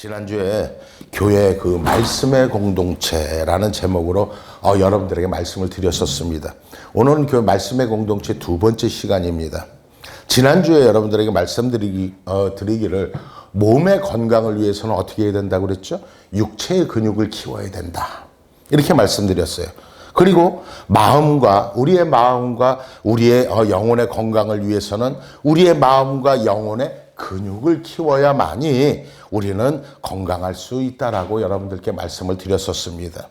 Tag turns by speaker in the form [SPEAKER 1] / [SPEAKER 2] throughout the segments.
[SPEAKER 1] 지난주에 교회 그 말씀의 공동체라는 제목으로 여러분들에게 말씀을 드렸었습니다. 오늘은 교회 말씀의 공동체 두 번째 시간입니다. 지난주에 여러분들에게 드리기를 몸의 건강을 위해서는 어떻게 해야 된다고 그랬죠? 육체의 근육을 키워야 된다. 이렇게 말씀드렸어요. 그리고 우리의 마음과 우리의 영혼의 건강을 위해서는 우리의 마음과 영혼의 근육을 키워야만이 우리는 건강할 수 있다라고 여러분들께 말씀을 드렸었습니다.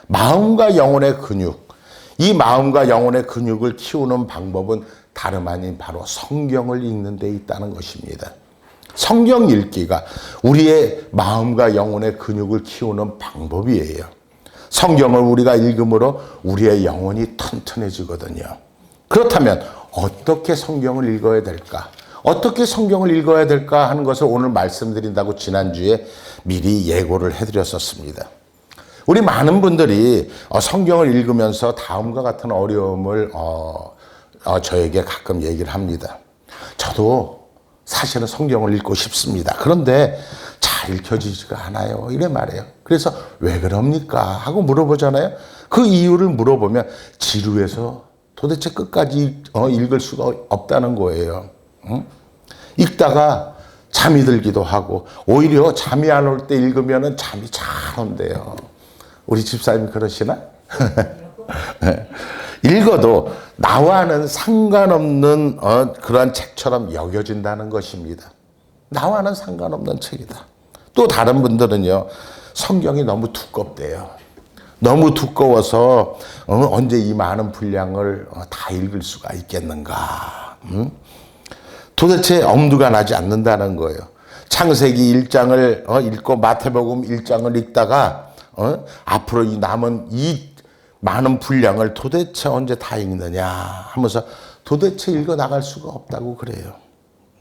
[SPEAKER 1] 마음과 영혼의 근육, 이 마음과 영혼의 근육을 키우는 방법은 다름 아닌 바로 성경을 읽는 데 있다는 것입니다. 성경 읽기가 우리의 마음과 영혼의 근육을 키우는 방법이에요. 성경을 우리가 읽음으로 우리의 영혼이 튼튼해지거든요. 그렇다면 어떻게 성경을 읽어야 될까? 어떻게 성경을 읽어야 될까 하는 것을 오늘 말씀드린다고 지난주에 미리 예고를 해드렸었습니다. 우리 많은 분들이 성경을 읽으면서 다음과 같은 어려움을 저에게 가끔 얘기를 합니다. 저도 사실은 성경을 읽고 싶습니다. 그런데 잘 읽혀지지가 않아요. 이래 말해요. 그래서 왜 그럽니까? 하고 물어보잖아요. 그 이유를 물어보면 지루해서 도대체 끝까지 읽을 수가 없다는 거예요. 읽다가 잠이 들기도 하고 오히려 잠이 안 올 때 읽으면 잠이 잘 온대요. 우리 집사님이 그러시나? 읽어도 나와는 상관없는 그러한 책처럼 여겨진다는 것입니다. 나와는 상관없는 책이다. 또 다른 분들은요. 성경이 너무 두껍대요. 너무 두꺼워서 언제 이 많은 분량을 다 읽을 수가 있겠는가. 도대체 엄두가 나지 않는다는 거예요. 창세기 1장을 읽고 마태복음 1장을 읽다가 앞으로 이 남은 이 많은 분량을 도대체 언제 다 읽느냐 하면서 도대체 읽어 나갈 수가 없다고 그래요.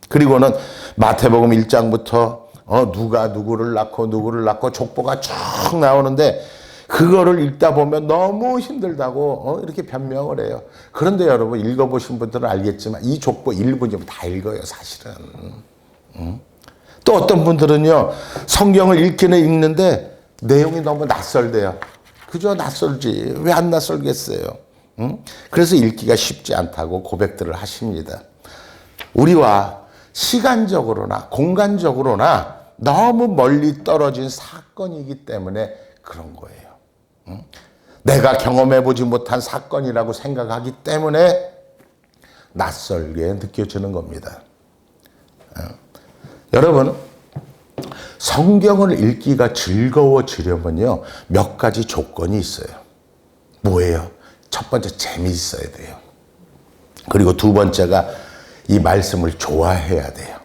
[SPEAKER 1] 그리고는 마태복음 1장부터 누가 누구를 낳고 족보가 쭉 나오는데 그거를 읽다 보면 너무 힘들다고 이렇게 변명을 해요. 그런데 여러분 읽어보신 분들은 알겠지만 이 족보 1분이면 다 읽어요 사실은. 또 어떤 분들은요 성경을 읽기는 읽는데 내용이 너무 낯설대요. 그저 낯설지 왜 안 낯설겠어요. 그래서 읽기가 쉽지 않다고 고백들을 하십니다. 우리와 시간적으로나 공간적으로나 너무 멀리 떨어진 사건이기 때문에 그런 거예요. 내가 경험해보지 못한 사건이라고 생각하기 때문에 낯설게 느껴지는 겁니다. 여러분, 성경을 읽기가 즐거워지려면요, 몇 가지 조건이 있어요. 뭐예요? 첫 번째, 재미있어야 돼요. 그리고 두 번째가 이 말씀을 좋아해야 돼요.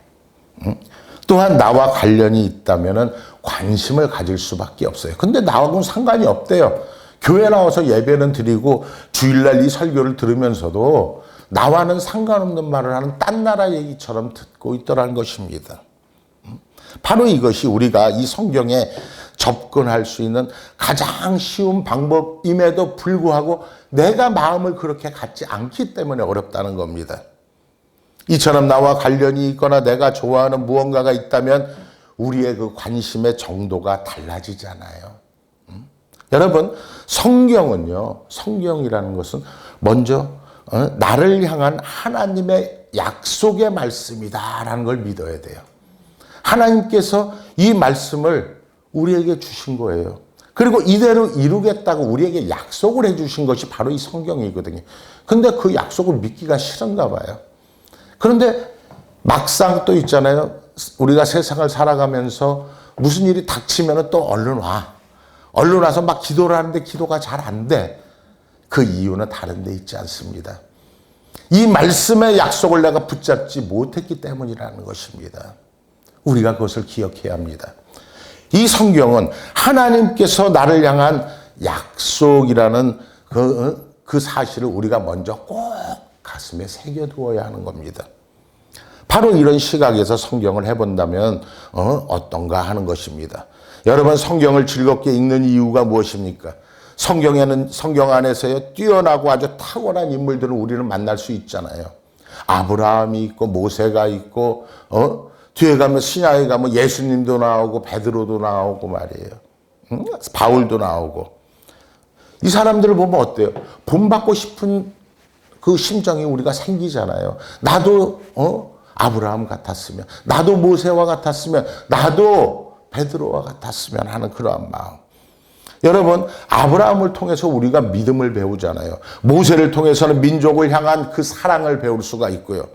[SPEAKER 1] 또한 나와 관련이 있다면 관심을 가질 수밖에 없어요. 근데 나하고는 상관이 없대요. 교회 나와서 예배는 드리고 주일날 이 설교를 들으면서도 나와는 상관없는 말을 하는 딴 나라 얘기처럼 듣고 있더라는 것입니다. 바로 이것이 우리가 이 성경에 접근할 수 있는 가장 쉬운 방법임에도 불구하고 내가 마음을 그렇게 갖지 않기 때문에 어렵다는 겁니다. 이처럼 나와 관련이 있거나 내가 좋아하는 무언가가 있다면 우리의 그 관심의 정도가 달라지잖아요. 여러분, 성경이라는 것은 먼저 나를 향한 하나님의 약속의 말씀이다라는 걸 믿어야 돼요. 하나님께서 이 말씀을 우리에게 주신 거예요. 그리고 이대로 이루겠다고 우리에게 약속을 해주신 것이 바로 이 성경이거든요. 근데 그 약속을 믿기가 싫은가 봐요. 그런데 막상 또 있잖아요. 우리가 세상을 살아가면서 무슨 일이 닥치면 또 얼른 와. 얼른 와서 막 기도를 하는데 기도가 잘 안 돼. 그 이유는 다른 데 있지 않습니다. 이 말씀의 약속을 내가 붙잡지 못했기 때문이라는 것입니다. 우리가 그것을 기억해야 합니다. 이 성경은 하나님께서 나를 향한 약속이라는 그 사실을 우리가 먼저 꼭 가슴에 새겨두어야 하는 겁니다. 바로 이런 시각에서 성경을 해본다면 어떤가 하는 것입니다. 여러분, 성경을 즐겁게 읽는 이유가 무엇입니까? 성경 안에서의 뛰어나고 아주 탁월한 인물들을 우리는 만날 수 있잖아요. 아브라함이 있고 모세가 있고 뒤에 가면 신약에 가면 예수님도 나오고 베드로도 나오고 말이에요. 바울도 나오고. 이 사람들을 보면 어때요? 본받고 싶은 그 심정이 우리가 생기잖아요. 나도 아브라함 같았으면, 나도 모세와 같았으면, 나도 베드로와 같았으면 하는 그러한 마음. 여러분, 아브라함을 통해서 우리가 믿음을 배우잖아요. 모세를 통해서는 민족을 향한 그 사랑을 배울 수가 있고요.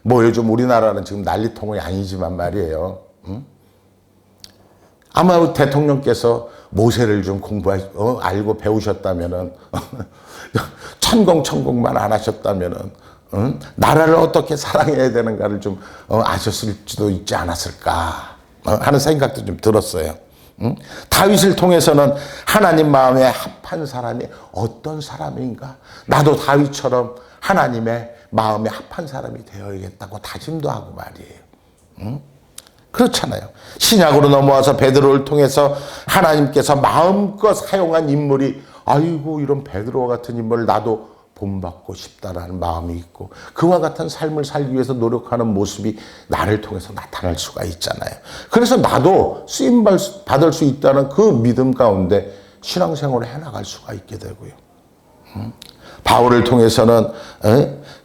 [SPEAKER 1] 뭐 요즘 우리나라는 지금 난리통이 아니지만 말이에요. 아마 대통령께서 모세를 좀 알고 배우셨다면은 천공만 안 하셨다면은 나라를 어떻게 사랑해야 되는가를 좀 아셨을지도 있지 않았을까 하는 생각도 좀 들었어요. 다윗을 통해서는 하나님 마음에 합한 사람이 어떤 사람인가? 나도 다윗처럼 하나님의 마음에 합한 사람이 되어야겠다고 다짐도 하고 말이에요. 그렇잖아요. 신약으로 넘어와서 베드로를 통해서 하나님께서 마음껏 사용한 인물이 아이고 이런 베드로와 같은 인물을 나도 본받고 싶다라는 마음이 있고 그와 같은 삶을 살기 위해서 노력하는 모습이 나를 통해서 나타날 수가 있잖아요. 그래서 나도 쓰임 받을 수 있다는 그 믿음 가운데 신앙생활을 해나갈 수가 있게 되고요. 바울을 통해서는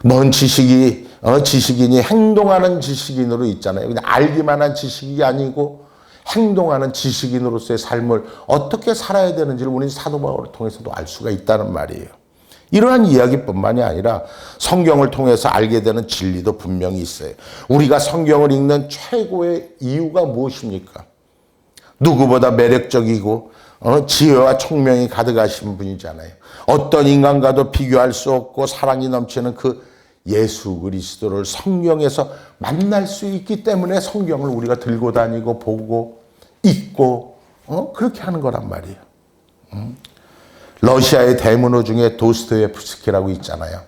[SPEAKER 1] 먼 지식인이 행동하는 지식인으로 있잖아요. 그냥 알기만 한 지식이 아니고 행동하는 지식인으로서의 삶을 어떻게 살아야 되는지를 우리는 사도 바울을 통해서도 알 수가 있다는 말이에요. 이러한 이야기뿐만이 아니라 성경을 통해서 알게 되는 진리도 분명히 있어요. 우리가 성경을 읽는 최고의 이유가 무엇입니까? 누구보다 매력적이고 지혜와 총명이 가득하신 분이잖아요. 어떤 인간과도 비교할 수 없고 사랑이 넘치는 그 예수 그리스도를 성경에서 만날 수 있기 때문에 성경을 우리가 들고 다니고 보고 읽고 그렇게 하는 거란 말이에요. 러시아의 대문호 중에 도스토옙스키라고 있잖아요.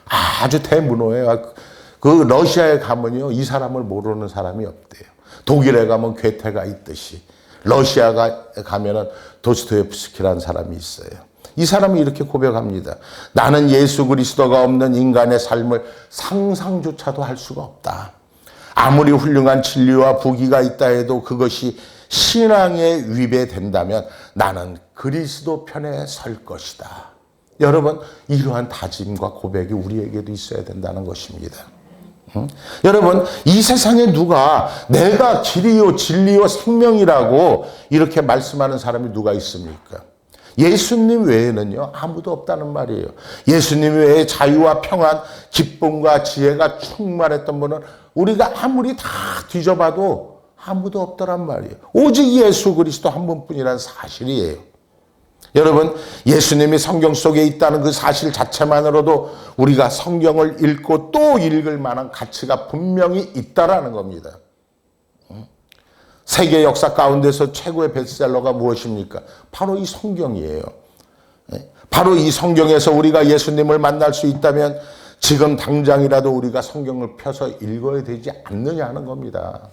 [SPEAKER 1] 아주 대문호예요. 그 러시아에 가면요 이 사람을 모르는 사람이 없대요. 독일에 가면 괴테가 있듯이 러시아가 가면은 도스토옙스키라는 사람이 있어요. 이 사람이 이렇게 고백합니다. 나는 예수 그리스도가 없는 인간의 삶을 상상조차도 할 수가 없다. 아무리 훌륭한 진리와 부귀가 있다 해도 그것이 신앙에 위배된다면 나는 그리스도 편에 설 것이다. 여러분, 이러한 다짐과 고백이 우리에게도 있어야 된다는 것입니다. 여러분, 이 세상에 누가 내가 길이요 진리요 생명이라고 이렇게 말씀하는 사람이 누가 있습니까? 예수님 외에는요 아무도 없다는 말이에요. 예수님 외에 자유와 평안, 기쁨과 지혜가 충만했던 분은 우리가 아무리 다 뒤져봐도 아무도 없더란 말이에요. 오직 예수 그리스도 한 분뿐이라는 사실이에요. 여러분, 예수님이 성경 속에 있다는 그 사실 자체만으로도 우리가 성경을 읽고 또 읽을 만한 가치가 분명히 있다라는 겁니다. 세계 역사 가운데서 최고의 베스트셀러가 무엇입니까? 바로 이 성경이에요. 바로 이 성경에서 우리가 예수님을 만날 수 있다면 지금 당장이라도 우리가 성경을 펴서 읽어야 되지 않느냐 하는 겁니다.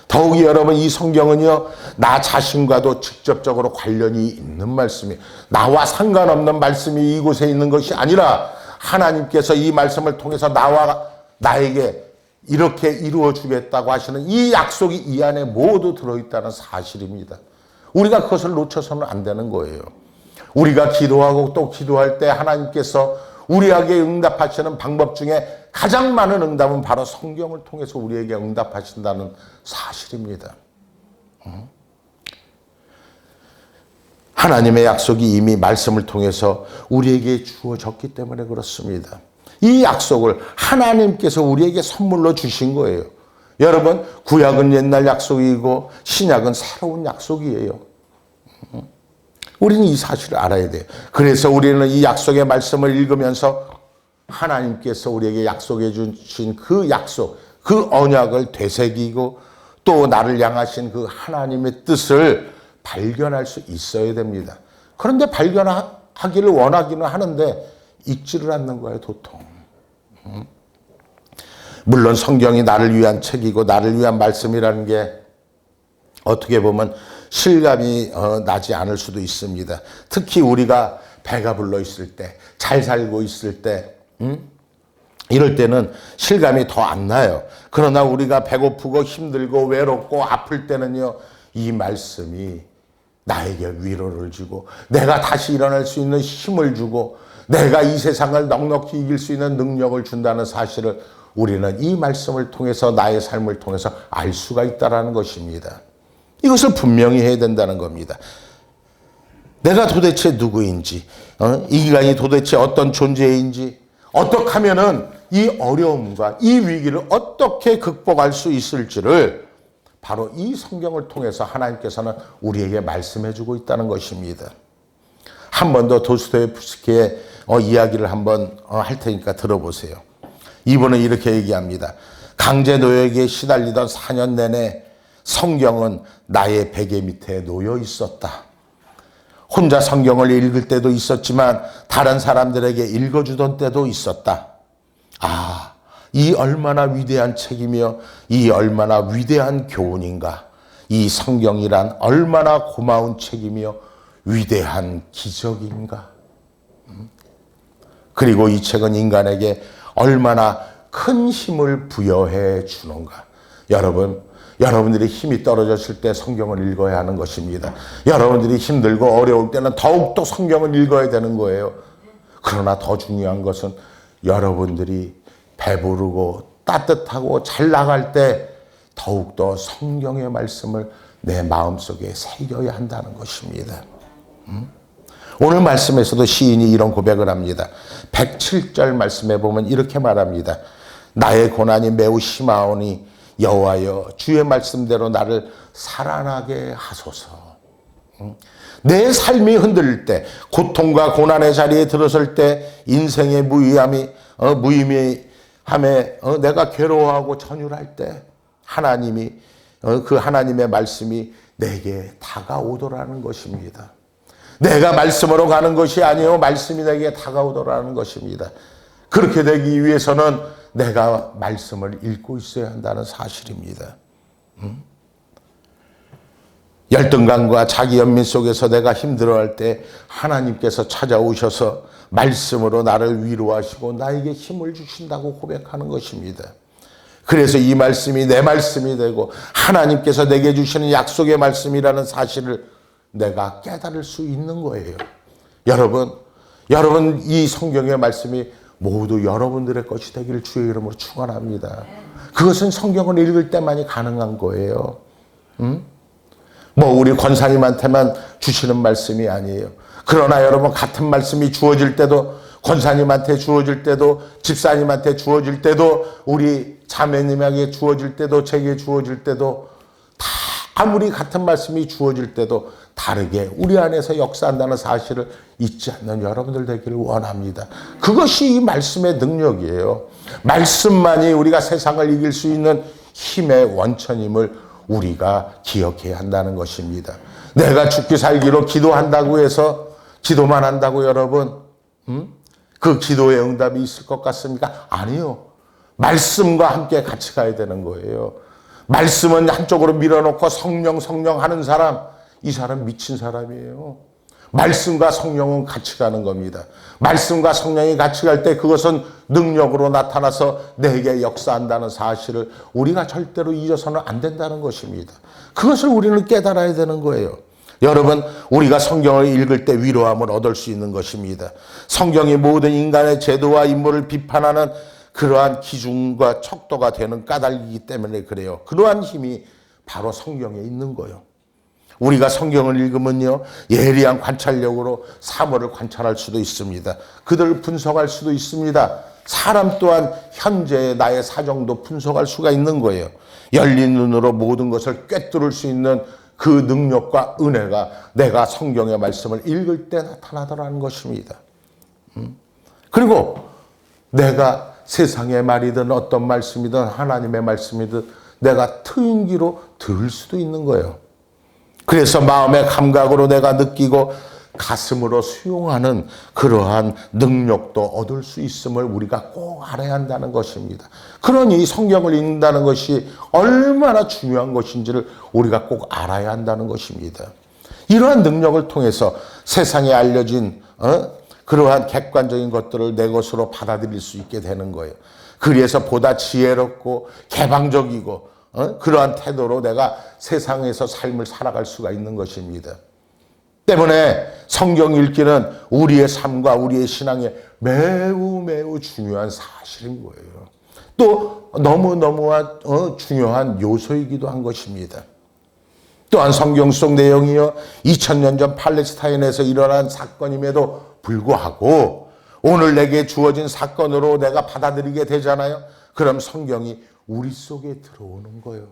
[SPEAKER 1] 더욱이 여러분, 이 성경은요 나 자신과도 직접적으로 관련이 있는 말씀이에요. 나와 상관없는 말씀이 이곳에 있는 것이 아니라 하나님께서 이 말씀을 통해서 나에게 이렇게 이루어 주겠다고 하시는 이 약속이 이 안에 모두 들어있다는 사실입니다. 우리가 그것을 놓쳐서는 안 되는 거예요. 우리가 기도하고 또 기도할 때 하나님께서 우리에게 응답하시는 방법 중에 가장 많은 응답은 바로 성경을 통해서 우리에게 응답하신다는 사실입니다. 하나님의 약속이 이미 말씀을 통해서 우리에게 주어졌기 때문에 그렇습니다. 이 약속을 하나님께서 우리에게 선물로 주신 거예요. 여러분, 구약은 옛날 약속이고 신약은 새로운 약속이에요. 우리는 이 사실을 알아야 돼요. 그래서 우리는 이 약속의 말씀을 읽으면서 하나님께서 우리에게 약속해 주신 그 약속, 그 언약을 되새기고 또 나를 향하신 그 하나님의 뜻을 발견할 수 있어야 됩니다. 그런데 발견하기를 원하기는 하는데 읽지를 않는 거예요, 도통. 물론 성경이 나를 위한 책이고 나를 위한 말씀이라는 게 어떻게 보면 실감이 나지 않을 수도 있습니다. 특히 우리가 배가 불러 있을 때, 잘 살고 있을 때, 이럴 때는 실감이 더 안 나요. 그러나 우리가 배고프고 힘들고 외롭고 아플 때는요, 이 말씀이 나에게 위로를 주고 내가 다시 일어날 수 있는 힘을 주고 내가 이 세상을 넉넉히 이길 수 있는 능력을 준다는 사실을 우리는 이 말씀을 통해서 나의 삶을 통해서 알 수가 있다는 것입니다. 이것을 분명히 해야 된다는 겁니다. 내가 도대체 누구인지, 이 인간이 도대체 어떤 존재인지, 어떻게 하면은 이 어려움과 이 위기를 어떻게 극복할 수 있을지를 바로 이 성경을 통해서 하나님께서는 우리에게 말씀해 주고 있다는 것입니다. 한 번 더 도스토옙스키의 이야기를 한번 할 테니까 들어보세요. 이분은 이렇게 얘기합니다. 강제노역에 시달리던 4년 내내 성경은 나의 베개 밑에 놓여 있었다. 혼자 성경을 읽을 때도 있었지만 다른 사람들에게 읽어주던 때도 있었다. 아, 이 얼마나 위대한 책이며 이 얼마나 위대한 교훈인가. 이 성경이란 얼마나 고마운 책이며 위대한 기적인가. 그리고 이 책은 인간에게 얼마나 큰 힘을 부여해 주는가. 여러분들이 힘이 떨어졌을 때 성경을 읽어야 하는 것입니다. 여러분들이 힘들고 어려울 때는 더욱더 성경을 읽어야 되는 거예요. 그러나 더 중요한 것은 여러분들이 배부르고 따뜻하고 잘 나갈 때 더욱더 성경의 말씀을 내 마음속에 새겨야 한다는 것입니다. 오늘 말씀에서도 시인이 이런 고백을 합니다. 107절 말씀에 보면 이렇게 말합니다. 나의 고난이 매우 심하오니 여호와여 주의 말씀대로 나를 살아나게 하소서. 내 삶이 흔들릴 때, 고통과 고난의 자리에 들어설 때, 인생의 무의함에 내가 괴로워하고 전율할 때 하나님이 그 하나님의 말씀이 내게 다가오더라는 것입니다. 내가 말씀으로 가는 것이 아니요 말씀이 내게 다가오더라는 것입니다. 그렇게 되기 위해서는 내가 말씀을 읽고 있어야 한다는 사실입니다. 열등감과 자기 연민 속에서 내가 힘들어할 때 하나님께서 찾아오셔서 말씀으로 나를 위로하시고 나에게 힘을 주신다고 고백하는 것입니다. 그래서 이 말씀이 내 말씀이 되고 하나님께서 내게 주시는 약속의 말씀이라는 사실을 내가 깨달을 수 있는 거예요. 여러분 이 성경의 말씀이 모두 여러분들의 것이 되기를 주의 이름으로 축원합니다. 그것은 성경을 읽을 때만이 가능한 거예요. 우리 권사님한테만 주시는 말씀이 아니에요. 그러나 여러분 같은 말씀이 주어질 때도 권사님한테 주어질 때도 집사님한테 주어질 때도 우리 자매님에게 주어질 때도 제게 주어질 때도 다 아무리 같은 말씀이 주어질 때도 다르게 우리 안에서 역사한다는 사실을 잊지 않는 여러분들 되기를 원합니다. 그것이 이 말씀의 능력이에요. 말씀만이 우리가 세상을 이길 수 있는 힘의 원천임을 우리가 기억해야 한다는 것입니다. 내가 죽기 살기로 기도한다고 해서 기도만 한다고 여러분 그 기도의 응답이 있을 것 같습니까? 아니요. 말씀과 함께 같이 가야 되는 거예요. 말씀은 한쪽으로 밀어놓고 성령 하는 사람, 이 사람 미친 사람이에요. 말씀과 성령은 같이 가는 겁니다. 말씀과 성령이 같이 갈 때 그것은 능력으로 나타나서 내게 역사한다는 사실을 우리가 절대로 잊어서는 안 된다는 것입니다. 그것을 우리는 깨달아야 되는 거예요. 여러분, 우리가 성경을 읽을 때 위로함을 얻을 수 있는 것입니다. 성경이 모든 인간의 제도와 인물을 비판하는 그러한 기준과 척도가 되는 까닭이기 때문에 그래요. 그러한 힘이 바로 성경에 있는 거예요. 우리가 성경을 읽으면요, 예리한 관찰력으로 사물을 관찰할 수도 있습니다. 그들을 분석할 수도 있습니다. 사람 또한 현재의 나의 사정도 분석할 수가 있는 거예요. 열린 눈으로 모든 것을 꿰뚫을 수 있는 그 능력과 은혜가 내가 성경의 말씀을 읽을 때 나타나더라는 것입니다. 그리고 내가 세상의 말이든 어떤 말씀이든 하나님의 말씀이든 내가 트임기로 들을 수도 있는 거예요. 그래서 마음의 감각으로 내가 느끼고 가슴으로 수용하는 그러한 능력도 얻을 수 있음을 우리가 꼭 알아야 한다는 것입니다. 그러니 성경을 읽는다는 것이 얼마나 중요한 것인지를 우리가 꼭 알아야 한다는 것입니다. 이러한 능력을 통해서 세상에 알려진 그러한 객관적인 것들을 내 것으로 받아들일 수 있게 되는 거예요. 그래서 보다 지혜롭고 개방적이고 그러한 태도로 내가 세상에서 삶을 살아갈 수가 있는 것입니다. 때문에 성경 읽기는 우리의 삶과 우리의 신앙에 매우 매우 중요한 사실인 거예요. 또 너무너무 중요한 요소이기도 한 것입니다. 또한 성경 속 내용이요 2000년 전 팔레스타인에서 일어난 사건임에도 불구하고 오늘 내게 주어진 사건으로 내가 받아들이게 되잖아요. 그럼 성경이 우리 속에 들어오는 거예요.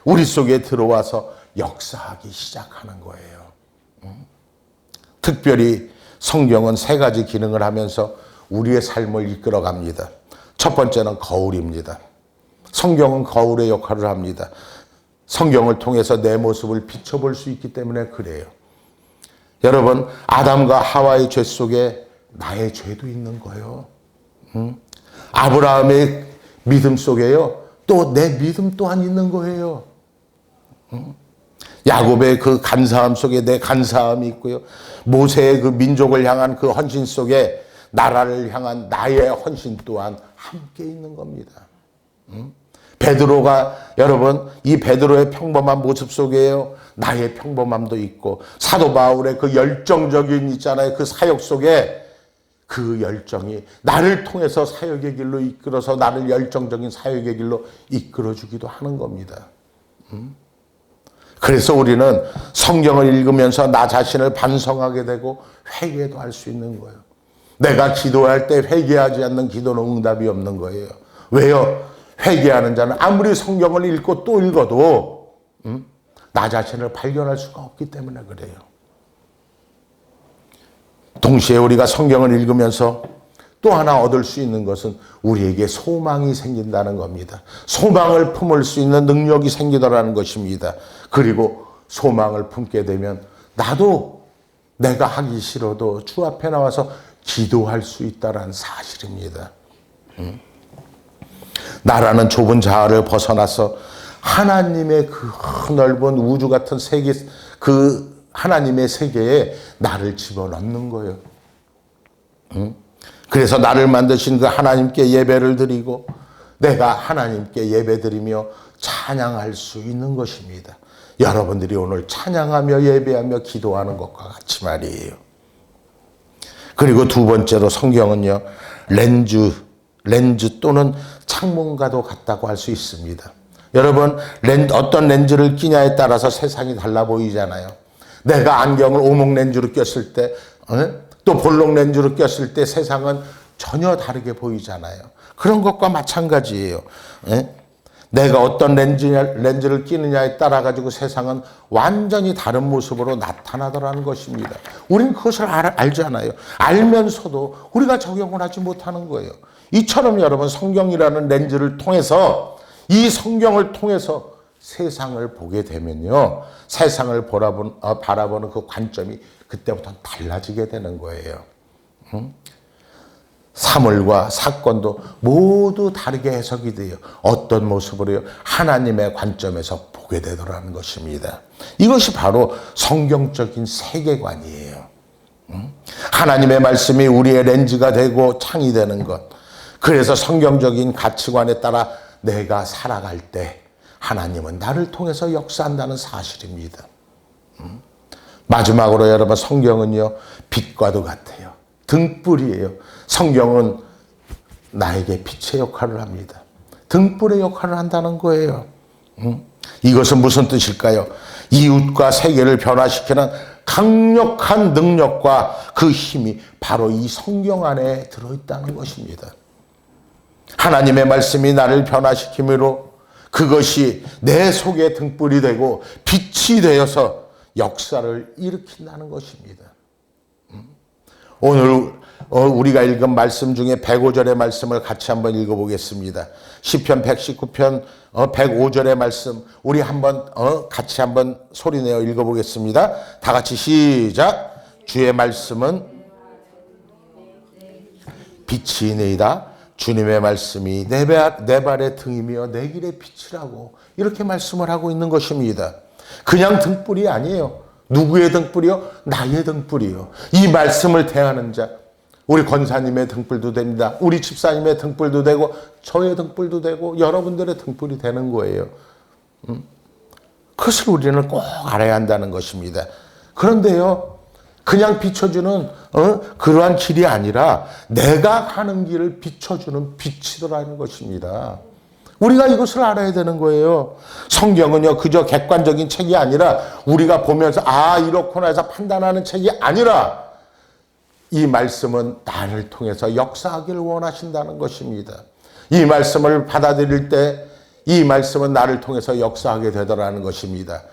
[SPEAKER 1] 우리 속에 들어와서 역사하기 시작하는 거예요. 특별히 성경은 세 가지 기능을 하면서 우리의 삶을 이끌어 갑니다. 첫 번째는 거울입니다. 성경은 거울의 역할을 합니다. 성경을 통해서 내 모습을 비춰볼 수 있기 때문에 그래요. 여러분, 아담과 하와의 죄 속에 나의 죄도 있는 거예요. 아브라함의 믿음 속에요. 또 내 믿음 또한 있는 거예요. 야곱의 그 간사함 속에 내 간사함이 있고요. 모세의 그 민족을 향한 그 헌신 속에 나라를 향한 나의 헌신 또한 함께 있는 겁니다. 베드로가 여러분 이 베드로의 평범한 모습 속에요. 나의 평범함도 있고 사도 바울의 그 열정적인 있잖아요. 그 사역 속에 그 열정이 나를 통해서 사역의 길로 이끌어서 나를 열정적인 사역의 길로 이끌어주기도 하는 겁니다. 그래서 우리는 성경을 읽으면서 나 자신을 반성하게 되고 회개도 할 수 있는 거예요. 내가 기도할 때 회개하지 않는 기도는 응답이 없는 거예요. 왜요? 회개하는 자는 아무리 성경을 읽고 또 읽어도 나 자신을 발견할 수가 없기 때문에 그래요. 동시에 우리가 성경을 읽으면서 또 하나 얻을 수 있는 것은 우리에게 소망이 생긴다는 겁니다. 소망을 품을 수 있는 능력이 생기더라는 것입니다. 그리고 소망을 품게 되면 나도 내가 하기 싫어도 주 앞에 나와서 기도할 수 있다는 사실입니다. 나라는 좁은 자아를 벗어나서 하나님의 그 넓은 우주 같은 세계, 그 하나님의 세계에 나를 집어넣는 거예요. 그래서 나를 만드신 그 하나님께 예배를 드리고 내가 하나님께 예배드리며 찬양할 수 있는 것입니다. 여러분들이 오늘 찬양하며 예배하며 기도하는 것과 같이 말이에요. 그리고 두 번째로 성경은요, 렌즈 또는 창문과도 같다고 할 수 있습니다. 여러분, 어떤 렌즈를 끼냐에 따라서 세상이 달라 보이잖아요. 내가 안경을 오목 렌즈로 꼈을 때, 또 볼록 렌즈로 꼈을 때 세상은 전혀 다르게 보이잖아요. 그런 것과 마찬가지예요. 내가 어떤 렌즈를 끼느냐에 따라 가지고 세상은 완전히 다른 모습으로 나타나더라는 것입니다. 우리는 그것을 알잖아요. 알면서도 우리가 적용을 하지 못하는 거예요. 이처럼 여러분 성경이라는 렌즈를 통해서 이 성경을 통해서 세상을 보게 되면요. 세상을 바라보는 그 관점이 그때부터 달라지게 되는 거예요. 사물과 사건도 모두 다르게 해석이 돼요. 어떤 모습으로요? 하나님의 관점에서 보게 되더라는 것입니다. 이것이 바로 성경적인 세계관이에요. 하나님의 말씀이 우리의 렌즈가 되고 창이 되는 것. 그래서 성경적인 가치관에 따라 내가 살아갈 때 하나님은 나를 통해서 역사한다는 사실입니다. 마지막으로 여러분 성경은요 빛과도 같아요. 등불이에요. 성경은 나에게 빛의 역할을 합니다. 등불의 역할을 한다는 거예요. 이것은 무슨 뜻일까요? 이웃과 세계를 변화시키는 강력한 능력과 그 힘이 바로 이 성경 안에 들어있다는 것입니다. 하나님의 말씀이 나를 변화시킴으로 그것이 내 속에 등불이 되고 빛이 되어서 역사를 일으킨다는 것입니다. 오늘 우리가 읽은 말씀 중에 105절의 말씀을 같이 한번 읽어보겠습니다. 시편 119편 105절의 말씀 우리 한번 같이 한번 소리내어 읽어보겠습니다. 다 같이 시작. 주의 말씀은 빛이니이다. 주님의 말씀이 내 발의 등이며 내 길의 빛이라고 이렇게 말씀을 하고 있는 것입니다. 그냥 등불이 아니에요. 누구의 등불이요? 나의 등불이요. 이 말씀을 대하는 자, 우리 권사님의 등불도 됩니다. 우리 집사님의 등불도 되고 저의 등불도 되고 여러분들의 등불이 되는 거예요. 그것을 우리는 꼭 알아야 한다는 것입니다. 그런데요, 그냥 비춰주는 그러한 길이 아니라 내가 가는 길을 비춰주는 빛이더라는 것입니다. 우리가 이것을 알아야 되는 거예요. 성경은요, 그저 객관적인 책이 아니라 우리가 보면서 이렇구나 해서 판단하는 책이 아니라 이 말씀은 나를 통해서 역사하기를 원하신다는 것입니다. 이 말씀을 받아들일 때 이 말씀은 나를 통해서 역사하게 되더라는 것입니다.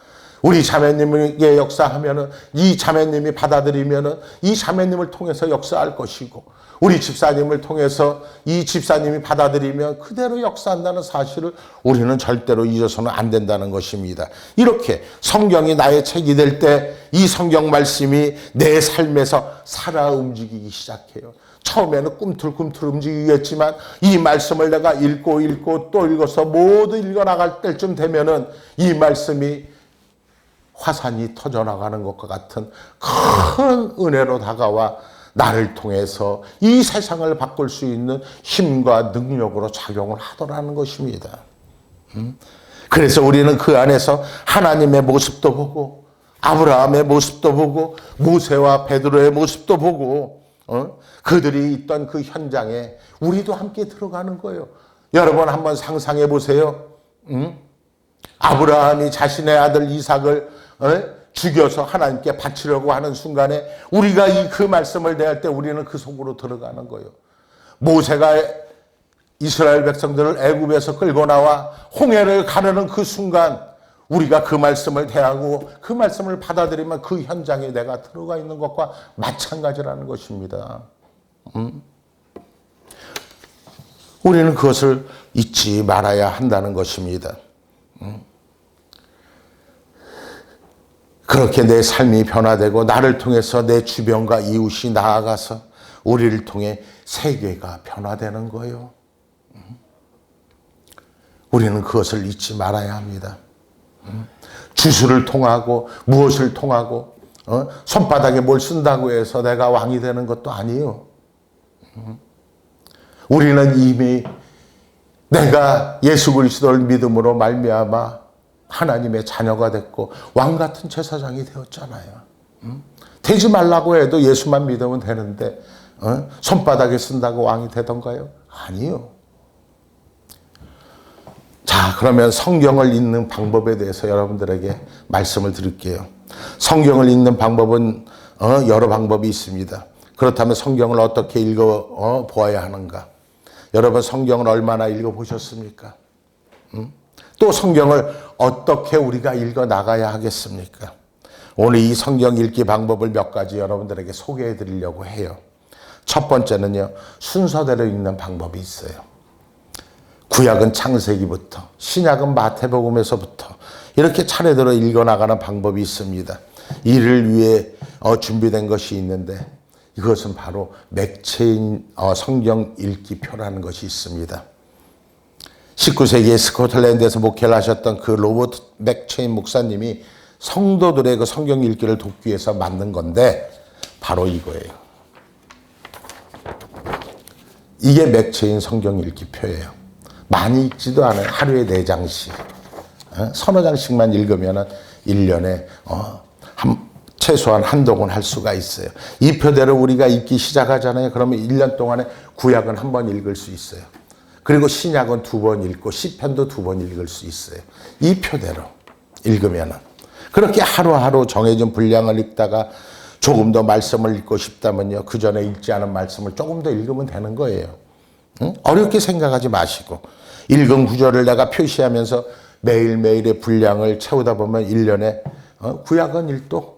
[SPEAKER 1] 우리 자매님에게 역사하면은 이 자매님이 받아들이면은 이 자매님을 통해서 역사할 것이고 우리 집사님을 통해서 이 집사님이 받아들이면 그대로 역사한다는 사실을 우리는 절대로 잊어서는 안 된다는 것입니다. 이렇게 성경이 나의 책이 될 때 이 성경 말씀이 내 삶에서 살아 움직이기 시작해요. 처음에는 꿈틀꿈틀 움직이겠지만 이 말씀을 내가 읽고 또 읽어서 모두 읽어나갈 때쯤 되면은 이 말씀이 화산이 터져나가는 것과 같은 큰 은혜로 다가와 나를 통해서 이 세상을 바꿀 수 있는 힘과 능력으로 작용을 하더라는 것입니다. 그래서 우리는 그 안에서 하나님의 모습도 보고 아브라함의 모습도 보고 모세와 베드로의 모습도 보고 그들이 있던 그 현장에 우리도 함께 들어가는 거예요. 여러분 한번 상상해 보세요. 아브라함이 자신의 아들 이삭을 죽여서 하나님께 바치려고 하는 순간에 우리가 그 말씀을 대할 때 우리는 그 속으로 들어가는 거예요. 모세가 이스라엘 백성들을 애굽에서 끌고 나와 홍해를 가르는 그 순간 우리가 그 말씀을 대하고 그 말씀을 받아들이면 그 현장에 내가 들어가 있는 것과 마찬가지라는 것입니다. 우리는 그것을 잊지 말아야 한다는 것입니다. 그렇게 내 삶이 변화되고 나를 통해서 내 주변과 이웃이 나아가서 우리를 통해 세계가 변화되는 거예요. 우리는 그것을 잊지 말아야 합니다. 주술을 통하고 무엇을 통하고 손바닥에 뭘 쓴다고 해서 내가 왕이 되는 것도 아니에요. 우리는 이미 내가 예수 그리스도를 믿음으로 말미암아 하나님의 자녀가 됐고 왕 같은 제사장이 되었잖아요. 되지 말라고 해도 예수만 믿으면 되는데 손바닥에 쓴다고 왕이 되던가요? 아니요. 자, 그러면 성경을 읽는 방법에 대해서 여러분들에게 말씀을 드릴게요. 성경을 읽는 방법은 여러 방법이 있습니다. 그렇다면 성경을 어떻게 읽어 보아야 하는가? 여러분 성경을 얼마나 읽어 보셨습니까? 또 성경을 어떻게 우리가 읽어 나가야 하겠습니까? 오늘 이 성경 읽기 방법을 몇 가지 여러분들에게 소개해 드리려고 해요. 첫 번째는요, 순서대로 읽는 방법이 있어요. 구약은 창세기부터, 신약은 마태복음에서부터 이렇게 차례대로 읽어 나가는 방법이 있습니다. 이를 위해 준비된 것이 있는데 이것은 바로 맥체인 성경 읽기표라는 것이 있습니다. 19세기에 스코틀랜드에서 목회를 하셨던 그 로버트 맥체인 목사님이 성도들의 그 성경 읽기를 돕기 위해서 만든 건데 바로 이거예요. 이게 맥체인 성경 읽기표예요. 많이 읽지도 않아요. 하루에 4장씩. 서너 장씩만 읽으면 1년에 최소한 한동안 할 수가 있어요. 이 표대로 우리가 읽기 시작하잖아요. 그러면 1년 동안에 구약은 한 번 읽을 수 있어요. 그리고 신약은 2번 읽고 시편도 2번 읽을 수 있어요. 이 표대로 읽으면은. 그렇게 하루하루 정해진 분량을 읽다가 조금 더 말씀을 읽고 싶다면요. 그 전에 읽지 않은 말씀을 조금 더 읽으면 되는 거예요. 어렵게 생각하지 마시고 읽은 구절을 내가 표시하면서 매일매일의 분량을 채우다 보면 1년에 구약은 1독,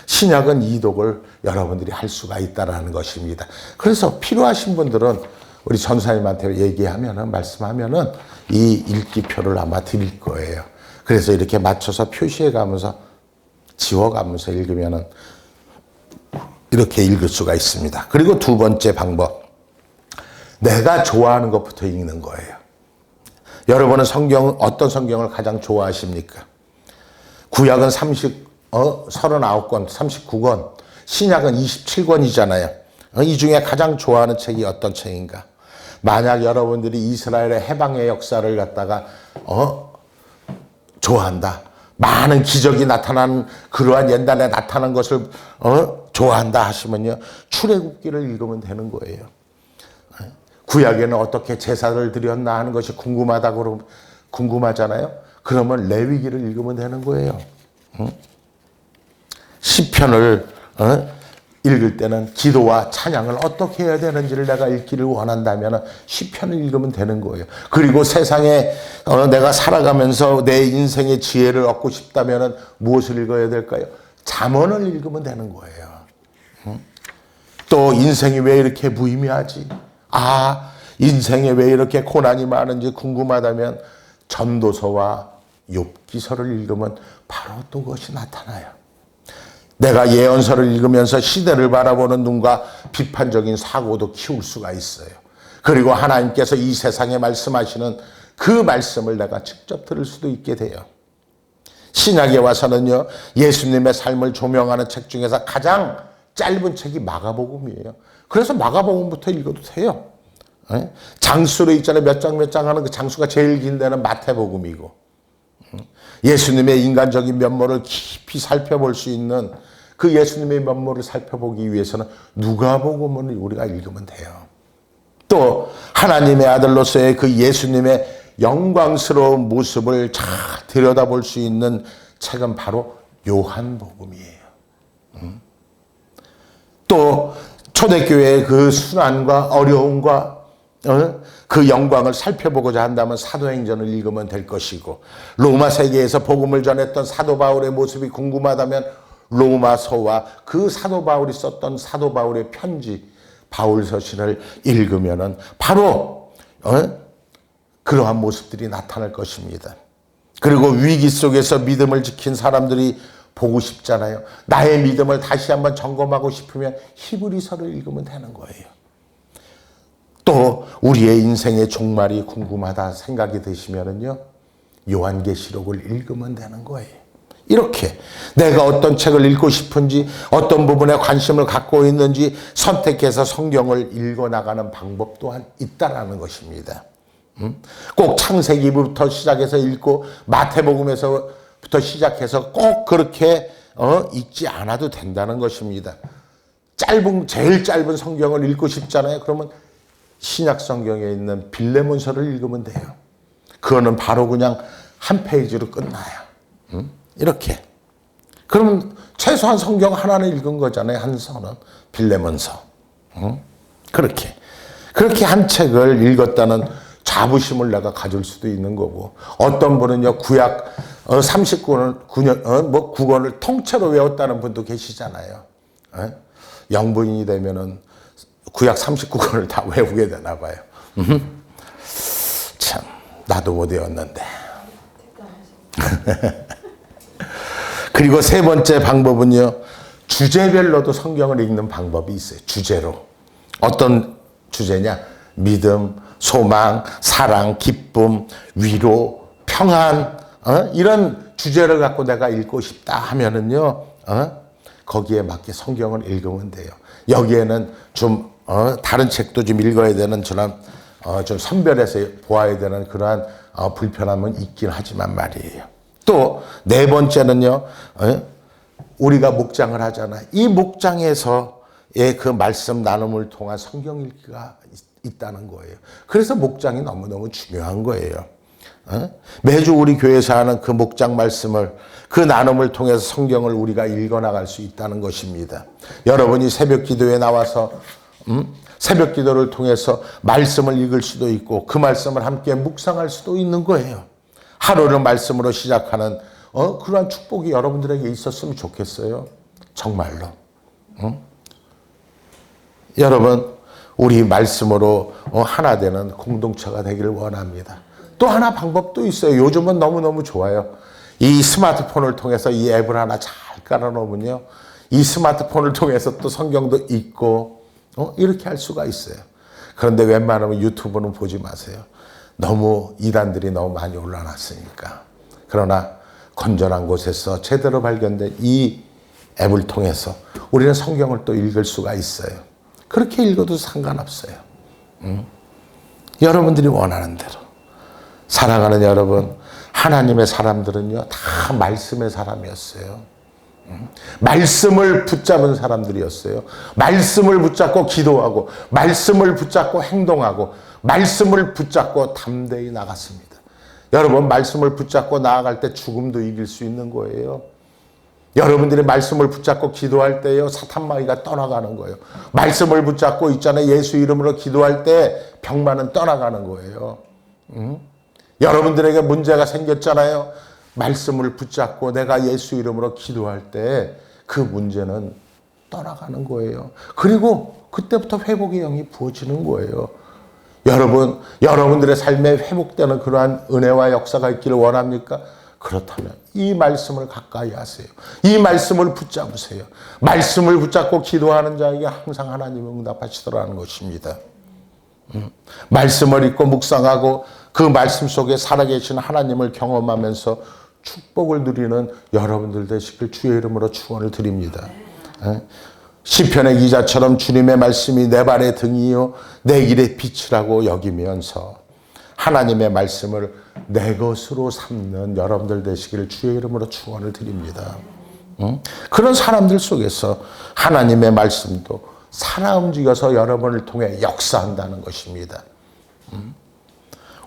[SPEAKER 1] 신약은 2독을 여러분들이 할 수가 있다는 것입니다. 그래서 필요하신 분들은 우리 전사님한테 얘기하면은 말씀하면은 이 읽기표를 아마 드릴 거예요. 그래서 이렇게 맞춰서 표시해 가면서 지워 가면서 읽으면은 이렇게 읽을 수가 있습니다. 그리고 두 번째 방법. 내가 좋아하는 것부터 읽는 거예요. 여러분은 어떤 성경을 가장 좋아하십니까? 구약은 39권, 39권, 신약은 27권이잖아요. 이 중에 가장 좋아하는 책이 어떤 책인가? 만약 여러분들이 이스라엘의 해방의 역사를 갖다가 좋아한다. 많은 기적이 나타난 그러한 옛날에 나타난 것을 좋아한다 하시면요. 출애굽기를 읽으면 되는 거예요. 구약에는 어떻게 제사를 드렸나 하는 것이 궁금하잖아요. 그러면 레위기를 읽으면 되는 거예요. 시편을 읽을 때는 기도와 찬양을 어떻게 해야 되는지를 내가 읽기를 원한다면 시편을 읽으면 되는 거예요. 그리고 세상에 내가 살아가면서 내 인생의 지혜를 얻고 싶다면 무엇을 읽어야 될까요? 잠언을 읽으면 되는 거예요. 또 인생이 왜 이렇게 무의미하지? 인생에 왜 이렇게 고난이 많은지 궁금하다면 전도서와 욥기서를 읽으면 바로 또 그것이 나타나요. 내가 예언서를 읽으면서 시대를 바라보는 눈과 비판적인 사고도 키울 수가 있어요. 그리고 하나님께서 이 세상에 말씀하시는 그 말씀을 내가 직접 들을 수도 있게 돼요. 신약에 와서는요, 예수님의 삶을 조명하는 책 중에서 가장 짧은 책이 마가복음이에요. 그래서 마가복음부터 읽어도 돼요. 장수로 있잖아요. 몇 장 하는 그 장수가 제일 긴 데는 마태복음이고, 예수님의 인간적인 면모를 깊이 살펴볼 수 있는 그 예수님의 면모를 살펴보기 위해서는 누가복음을 우리가 읽으면 돼요. 또 하나님의 아들로서의 그 예수님의 영광스러운 모습을 잘 들여다볼 수 있는 책은 바로 요한복음이에요. 또 초대교회의 그 순환과 어려움과 그 영광을 살펴보고자 한다면 사도행전을 읽으면 될 것이고, 로마 세계에서 복음을 전했던 사도 바울의 모습이 궁금하다면 로마서와 그 사도 바울이 썼던 사도 바울의 편지 바울서신을 읽으면 바로 그러한 모습들이 나타날 것입니다. 그리고 위기 속에서 믿음을 지킨 사람들이 보고 싶잖아요. 나의 믿음을 다시 한번 점검하고 싶으면 히브리서를 읽으면 되는 거예요. 또 우리의 인생의 종말이 궁금하다 생각이 드시면은요, 요한계시록을 읽으면 되는 거예요. 이렇게 내가 어떤 책을 읽고 싶은지, 어떤 부분에 관심을 갖고 있는지 선택해서 성경을 읽어나가는 방법 또한 있다라는 것입니다. 꼭 창세기부터 시작해서 읽고 마태복음에서부터 시작해서 꼭 그렇게 읽지 않아도 된다는 것입니다. 제일 짧은 성경을 읽고 싶잖아요. 그러면 신약 성경에 있는 빌레몬서를 읽으면 돼요. 그거는 바로 그냥 한 페이지로 끝나요. 이렇게. 그러면 최소한 성경 하나는 읽은 거잖아요. 한 서는 빌레몬서. 그렇게 한 책을 읽었다는 자부심을 내가 가질 수도 있는 거고, 어떤 분은요 구약 39권을 통째로 외웠다는 분도 계시잖아요. 영부인이 되면은 구약 39권을 다 외우게 되나 봐요. 참, 나도 못 외웠는데. 그리고 세 번째 방법은요, 주제별로도 성경을 읽는 방법이 있어요. 주제로. 어떤 주제냐? 믿음, 소망, 사랑, 기쁨, 위로, 평안, 이런 주제를 갖고 내가 읽고 싶다 하면은요, 거기에 맞게 성경을 읽으면 돼요. 여기에는 좀 다른 책도 좀 읽어야 되는 좀 선별해서 보아야 되는 그러한 불편함은 있긴 하지만 말이에요. 또 네 번째는요, 우리가 목장을 하잖아요. 이 목장에서의 그 말씀 나눔을 통한 성경 읽기가 있다는 거예요. 그래서 목장이 너무너무 중요한 거예요. 매주 우리 교회에서 하는 그 목장 말씀을, 그 나눔을 통해서 성경을 우리가 읽어나갈 수 있다는 것입니다. 여러분이 새벽 기도에 나와서 새벽 기도를 통해서 말씀을 읽을 수도 있고, 그 말씀을 함께 묵상할 수도 있는 거예요. 하루를 말씀으로 시작하는 그러한 축복이 여러분들에게 있었으면 좋겠어요. 정말로. 여러분, 우리 말씀으로 하나 되는 공동체가 되기를 원합니다. 또 하나 방법도 있어요. 요즘은 너무너무 좋아요. 이 스마트폰을 통해서 이 앱을 하나 잘 깔아놓으면요, 이 스마트폰을 통해서 또 성경도 읽고 이렇게 할 수가 있어요. 그런데 웬만하면 유튜브는 보지 마세요. 너무 이단들이 너무 많이 올라놨으니까. 그러나 건전한 곳에서 제대로 발견된 이 앱을 통해서 우리는 성경을 또 읽을 수가 있어요. 그렇게 읽어도 상관없어요. 여러분들이 원하는 대로. 사랑하는 여러분, 하나님의 사람들은요, 다 말씀의 사람이었어요. 말씀을 붙잡은 사람들이었어요. 말씀을 붙잡고 기도하고, 말씀을 붙잡고 행동하고, 말씀을 붙잡고 담대히 나갔습니다. 여러분, 말씀을 붙잡고 나아갈 때 죽음도 이길 수 있는 거예요. 여러분들이 말씀을 붙잡고 기도할 때요, 사탄마귀가 떠나가는 거예요. 말씀을 붙잡고 있잖아요. 예수 이름으로 기도할 때 병만은 떠나가는 거예요. 여러분들에게 문제가 생겼잖아요. 말씀을 붙잡고 내가 예수 이름으로 기도할 때 그 문제는 떠나가는 거예요. 그리고 그때부터 회복의 영이 부어지는 거예요. 여러분, 여러분들의 삶에 회복되는 그러한 은혜와 역사가 있기를 원합니까? 그렇다면 이 말씀을 가까이 하세요. 이 말씀을 붙잡으세요. 말씀을 붙잡고 기도하는 자에게 항상 하나님이 응답하시더라는 것입니다. 말씀을 읽고 묵상하고 그 말씀 속에 살아계신 하나님을 경험하면서 축복을 누리는 여러분들 되시길 주의 이름으로 축원을 드립니다. 시편의 기자처럼 주님의 말씀이 내 발의 등이요 내 길의 빛이라고 여기면서 하나님의 말씀을 내 것으로 삼는 여러분들 되시기를 주의 이름으로 축원을 드립니다. 그런 사람들 속에서 하나님의 말씀도 살아 움직여서 여러분을 통해 역사한다는 것입니다.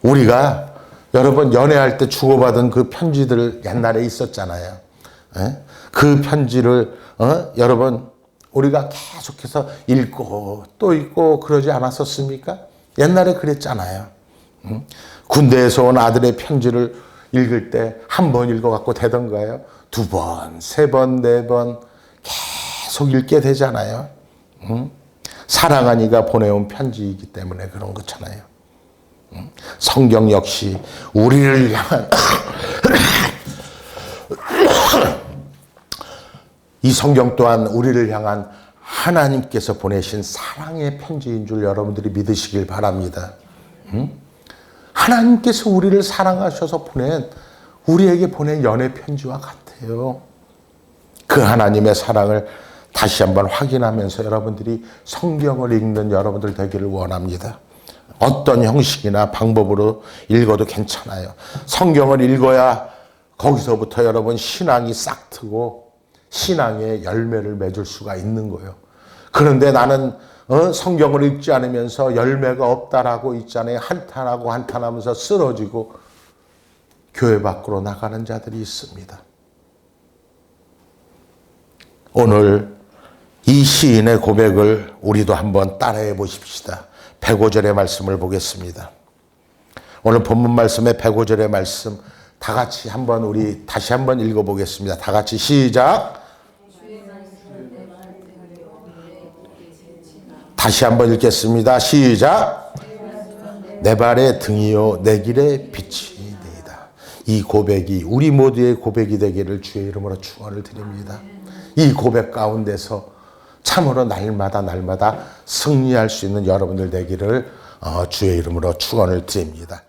[SPEAKER 1] 우리가 여러분 연애할 때 주고받은 그 편지들 옛날에 있었잖아요. 그 편지를 여러분 우리가 계속해서 읽고 또 읽고 그러지 않았었습니까? 옛날에 그랬잖아요. 군대에서 온 아들의 편지를 읽을 때 한 번 읽어갖고 되던가요? 두 번, 세 번, 네 번 계속 읽게 되잖아요. 사랑한 이가 보내온 편지이기 때문에 그런 거잖아요. 성경 역시 우리를 향한 이 성경 또한 우리를 향한 하나님께서 보내신 사랑의 편지인 줄 여러분들이 믿으시길 바랍니다. 하나님께서 우리를 사랑하셔서 우리에게 보낸 연애 편지와 같아요. 그 하나님의 사랑을 다시 한번 확인하면서 여러분들이 성경을 읽는 여러분들 되기를 원합니다. 어떤 형식이나 방법으로 읽어도 괜찮아요. 성경을 읽어야 거기서부터 여러분 신앙이 싹 트고 신앙의 열매를 맺을 수가 있는 거예요. 그런데 나는 성경을 읽지 않으면서 열매가 없다라고 있잖아요. 한탄하고 한탄하면서 쓰러지고 교회 밖으로 나가는 자들이 있습니다. 오늘 이 시인의 고백을 우리도 한번 따라해 보십시다. 105절의 말씀을 보겠습니다. 오늘 본문 말씀의 105절의 말씀 다 같이 우리 다시 한번 읽어보겠습니다. 다 같이 시작. 다시 한번 읽겠습니다. 시작. 내 발의 등이요 내 길의 빛이 되이다. 이 고백이 우리 모두의 고백이 되기를 주의 이름으로 축원을 드립니다. 이 고백 가운데서 참으로 날마다 승리할 수 있는 여러분들 되기를 주의 이름으로 축원을 드립니다.